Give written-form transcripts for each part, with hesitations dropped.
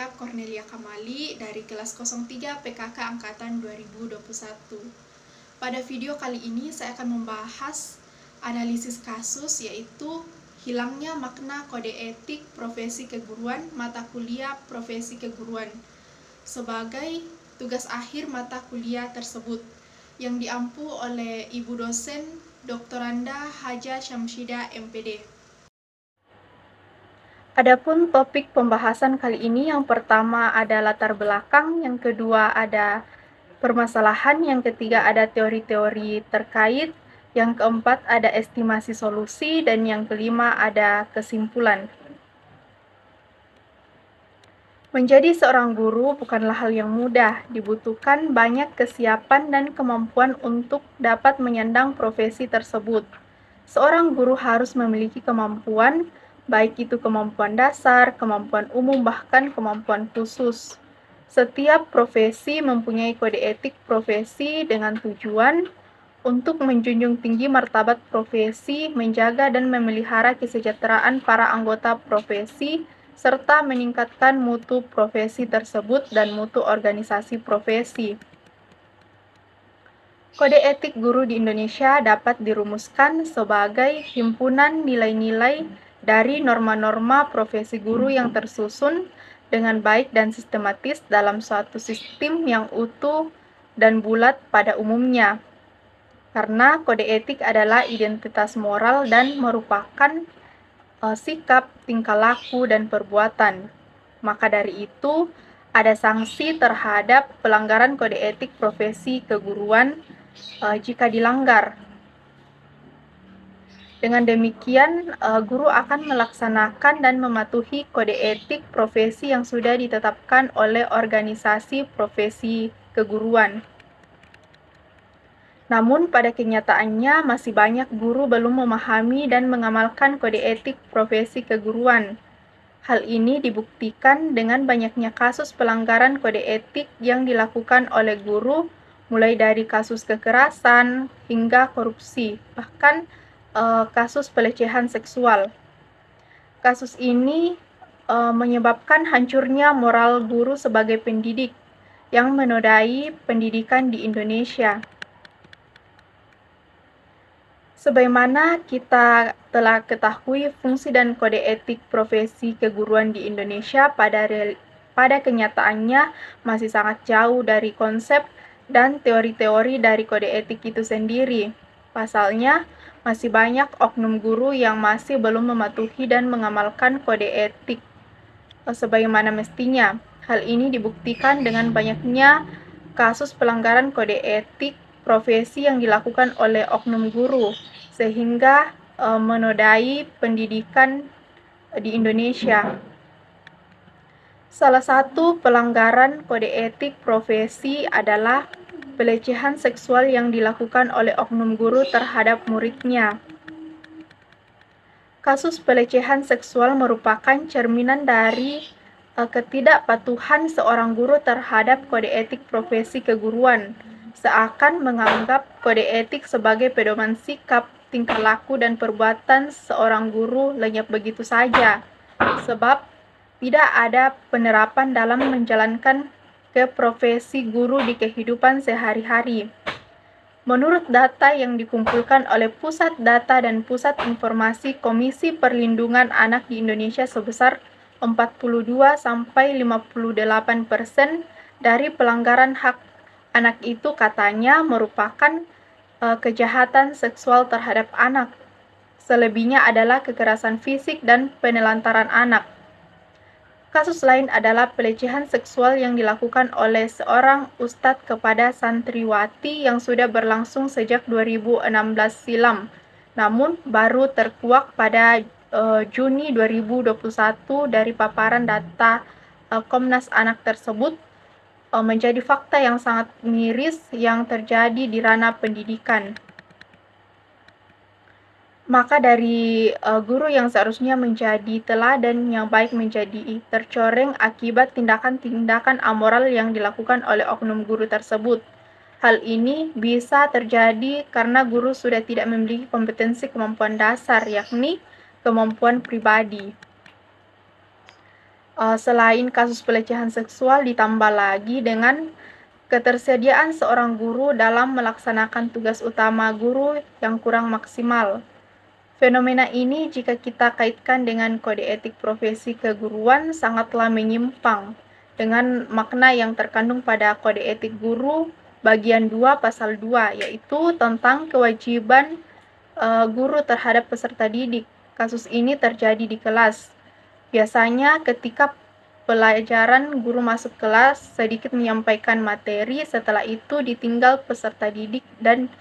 saya Cornelia Kamali dari kelas 03 PKK Angkatan 2021. Pada video kali ini saya akan membahas analisis kasus, yaitu hilangnya makna kode etik profesi keguruan mata kuliah profesi keguruan sebagai tugas akhir mata kuliah tersebut yang diampu oleh Ibu dosen Dr. Anda Haja Syamsida MPD. Adapun topik pembahasan kali ini, yang pertama ada latar belakang, yang kedua ada permasalahan, yang ketiga ada teori-teori terkait, yang keempat ada estimasi solusi, dan yang kelima ada kesimpulan. Menjadi seorang guru bukanlah hal yang mudah, dibutuhkan banyak kesiapan dan kemampuan untuk dapat menyandang profesi tersebut. Seorang guru harus memiliki kemampuan, baik itu kemampuan dasar, kemampuan umum, bahkan kemampuan khusus. Setiap profesi mempunyai kode etik profesi dengan tujuan untuk menjunjung tinggi martabat profesi, menjaga dan memelihara kesejahteraan para anggota profesi, serta meningkatkan mutu profesi tersebut dan mutu organisasi profesi. Kode etik guru di Indonesia dapat dirumuskan sebagai himpunan nilai-nilai dari norma-norma profesi guru yang tersusun dengan baik dan sistematis dalam suatu sistem yang utuh dan bulat pada umumnya. Karena kode etik adalah identitas moral dan merupakan sikap, tingkah laku, dan perbuatan. Maka dari itu, ada sanksi terhadap pelanggaran kode etik profesi keguruan jika dilanggar. Dengan demikian, guru akan melaksanakan dan mematuhi kode etik profesi yang sudah ditetapkan oleh organisasi profesi keguruan. Namun, pada kenyataannya masih banyak guru belum memahami dan mengamalkan kode etik profesi keguruan. Hal ini dibuktikan dengan banyaknya kasus pelanggaran kode etik yang dilakukan oleh guru, mulai dari kasus kekerasan hingga korupsi, bahkan kasus pelecehan seksual. Kasus ini menyebabkan hancurnya moral guru sebagai pendidik yang menodai pendidikan di Indonesia. Sebagaimana kita telah ketahui, fungsi dan kode etik profesi keguruan di Indonesia pada kenyataannya masih sangat jauh dari konsep dan teori-teori dari kode etik itu sendiri. Pasalnya, masih banyak oknum guru yang masih belum mematuhi dan mengamalkan kode etik sebagaimana mestinya. Hal ini dibuktikan dengan banyaknya kasus pelanggaran kode etik profesi yang dilakukan oleh oknum guru, sehingga menodai pendidikan di Indonesia. Salah satu pelanggaran kode etik profesi adalah pelecehan seksual yang dilakukan oleh oknum guru terhadap muridnya. Kasus pelecehan seksual merupakan cerminan dari ketidakpatuhan seorang guru terhadap kode etik profesi keguruan, seakan menganggap kode etik sebagai pedoman sikap, tingkah laku, dan perbuatan seorang guru lenyap begitu saja, sebab tidak ada penerapan dalam menjalankan ke profesi guru di kehidupan sehari-hari. Menurut data yang dikumpulkan oleh Pusat Data dan Pusat Informasi Komisi Perlindungan Anak di Indonesia, sebesar 42-58% dari pelanggaran hak anak itu katanya merupakan kejahatan seksual terhadap anak. Selebihnya adalah kekerasan fisik dan penelantaran anak. Kasus lain adalah pelecehan seksual yang dilakukan oleh seorang ustadz kepada santriwati yang sudah berlangsung sejak 2016 silam, namun baru terkuak pada Juni 2021 dari paparan data Komnas Anak tersebut menjadi fakta yang sangat miris yang terjadi di ranah pendidikan. Maka dari guru yang seharusnya menjadi teladan yang baik menjadi tercoreng akibat tindakan-tindakan amoral yang dilakukan oleh oknum guru tersebut. Hal ini bisa terjadi karena guru sudah tidak memiliki kompetensi kemampuan dasar, yakni kemampuan pribadi. Selain kasus pelecehan seksual, ditambah lagi dengan ketersediaan seorang guru dalam melaksanakan tugas utama guru yang kurang maksimal. Fenomena ini jika kita kaitkan dengan kode etik profesi keguruan sangatlah menyimpang dengan makna yang terkandung pada kode etik guru bagian 2 pasal 2, yaitu tentang kewajiban guru terhadap peserta didik. Kasus ini terjadi di kelas. Biasanya ketika pelajaran guru masuk kelas sedikit menyampaikan materi, setelah itu ditinggal peserta didik dan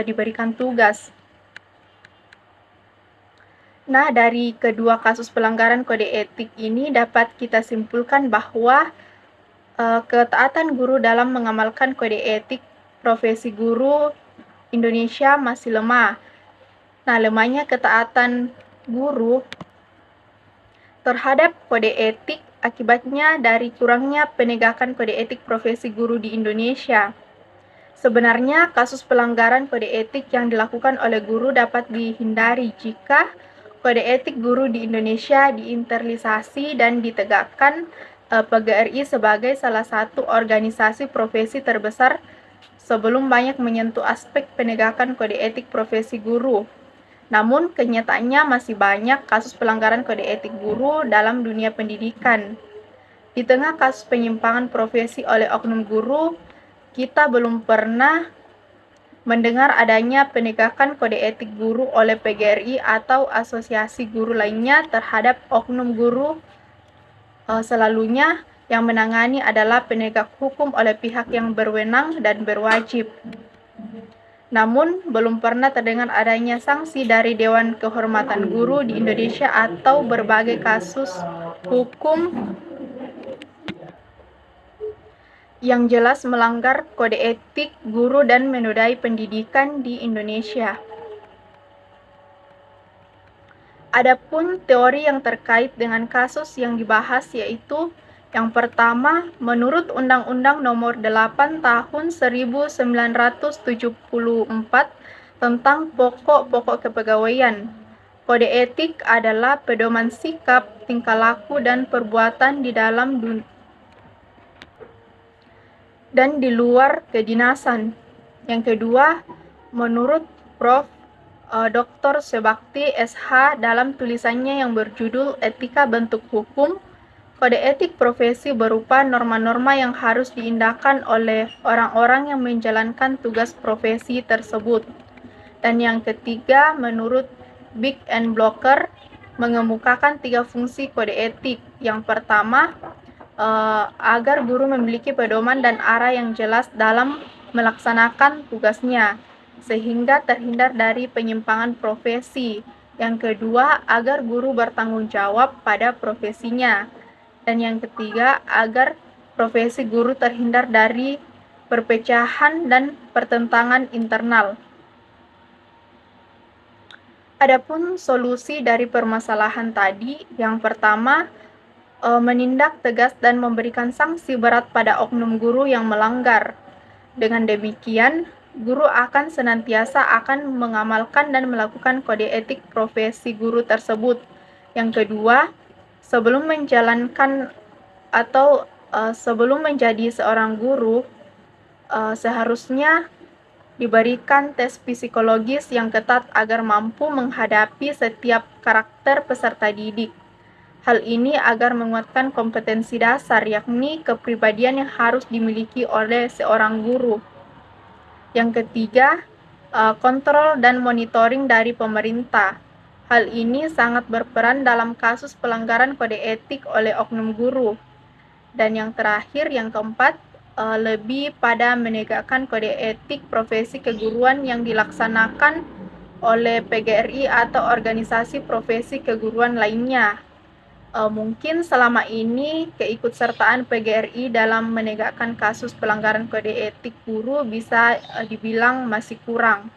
diberikan tugas. Nah, dari kedua kasus pelanggaran kode etik ini dapat kita simpulkan bahwa ketaatan guru dalam mengamalkan kode etik profesi guru Indonesia masih lemah. Nah, lemahnya ketaatan guru terhadap kode etik akibatnya dari kurangnya penegakan kode etik profesi guru di Indonesia. Sebenarnya, kasus pelanggaran kode etik yang dilakukan oleh guru dapat dihindari jika kode etik guru di Indonesia diinternalisasi dan ditegakkan PGRI sebagai salah satu organisasi profesi terbesar sebelum banyak menyentuh aspek penegakan kode etik profesi guru. Namun, kenyataannya masih banyak kasus pelanggaran kode etik guru dalam dunia pendidikan. Di tengah kasus penyimpangan profesi oleh oknum guru, kita belum pernah mendengar adanya penegakan kode etik guru oleh PGRI atau asosiasi guru lainnya terhadap oknum guru. Selalunya yang menangani adalah penegak hukum oleh pihak yang berwenang dan berwajib. Namun, belum pernah terdengar adanya sanksi dari Dewan Kehormatan Guru di Indonesia atau berbagai kasus hukum yang jelas melanggar kode etik guru dan menodai pendidikan di Indonesia. Adapun teori yang terkait dengan kasus yang dibahas yaitu yang pertama, menurut Undang-Undang Nomor 8 Tahun 1974 tentang Pokok-pokok Kepegawaian, kode etik adalah pedoman sikap, tingkah laku, dan perbuatan di dalam dan di luar kedinasan. Yang kedua, menurut Prof. Dr. Sebakti SH dalam tulisannya yang berjudul Etika Bentuk Hukum, kode etik profesi berupa norma-norma yang harus diindahkan oleh orang-orang yang menjalankan tugas profesi tersebut. Dan yang ketiga, menurut Big and Blocker, mengemukakan 3 fungsi kode etik. Yang pertama, agar guru memiliki pedoman dan arah yang jelas dalam melaksanakan tugasnya, sehingga terhindar dari penyimpangan profesi. Yang kedua, agar guru bertanggung jawab pada profesinya. Dan yang ketiga, agar profesi guru terhindar dari perpecahan dan pertentangan internal. Adapun solusi dari permasalahan tadi, yang pertama, menindak tegas dan memberikan sanksi berat pada oknum guru yang melanggar. Dengan demikian, guru akan senantiasa akan mengamalkan dan melakukan kode etik profesi guru tersebut. Yang kedua, sebelum menjalankan atau sebelum menjadi seorang guru, seharusnya diberikan tes psikologis yang ketat agar mampu menghadapi setiap karakter peserta didik. Hal ini agar menguatkan kompetensi dasar, yakni kepribadian yang harus dimiliki oleh seorang guru. Yang ketiga, kontrol dan monitoring dari pemerintah. Hal ini sangat berperan dalam kasus pelanggaran kode etik oleh oknum guru. Dan yang terakhir, yang keempat, lebih pada menegakkan kode etik profesi keguruan yang dilaksanakan oleh PGRI atau organisasi profesi keguruan lainnya. Mungkin selama ini keikutsertaan PGRI dalam menegakkan kasus pelanggaran kode etik guru bisa dibilang masih kurang.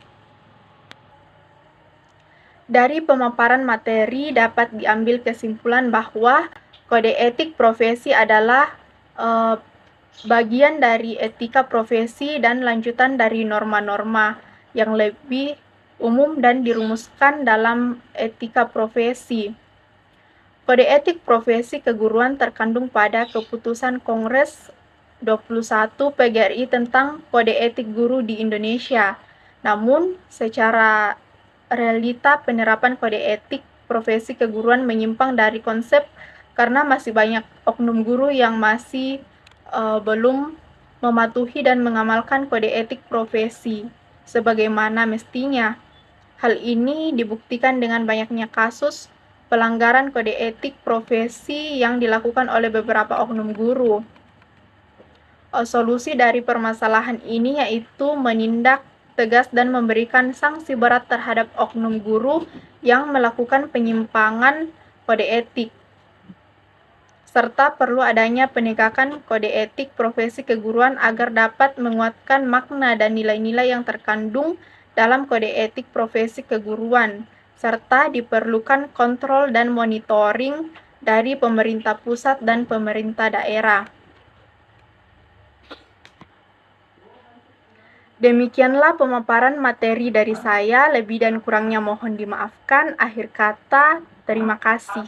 Dari pemaparan materi dapat diambil kesimpulan bahwa kode etik profesi adalah bagian dari etika profesi dan lanjutan dari norma-norma yang lebih umum dan dirumuskan dalam etika profesi. Kode etik profesi keguruan terkandung pada Keputusan Kongres 21 PGRI tentang Kode Etik Guru di Indonesia. Namun, secara realita penerapan kode etik profesi keguruan menyimpang dari konsep karena masih banyak oknum guru yang masih belum mematuhi dan mengamalkan kode etik profesi sebagaimana mestinya. Hal ini dibuktikan dengan banyaknya kasus pelanggaran kode etik profesi yang dilakukan oleh beberapa oknum guru. Solusi dari permasalahan ini yaitu menindak tegas dan memberikan sanksi berat terhadap oknum guru yang melakukan penyimpangan kode etik, serta perlu adanya penegakan kode etik profesi keguruan agar dapat menguatkan makna dan nilai-nilai yang terkandung dalam kode etik profesi keguruan, serta diperlukan kontrol dan monitoring dari pemerintah pusat dan pemerintah daerah. Demikianlah pemaparan materi dari saya, lebih dan kurangnya mohon dimaafkan. Akhir kata, terima kasih.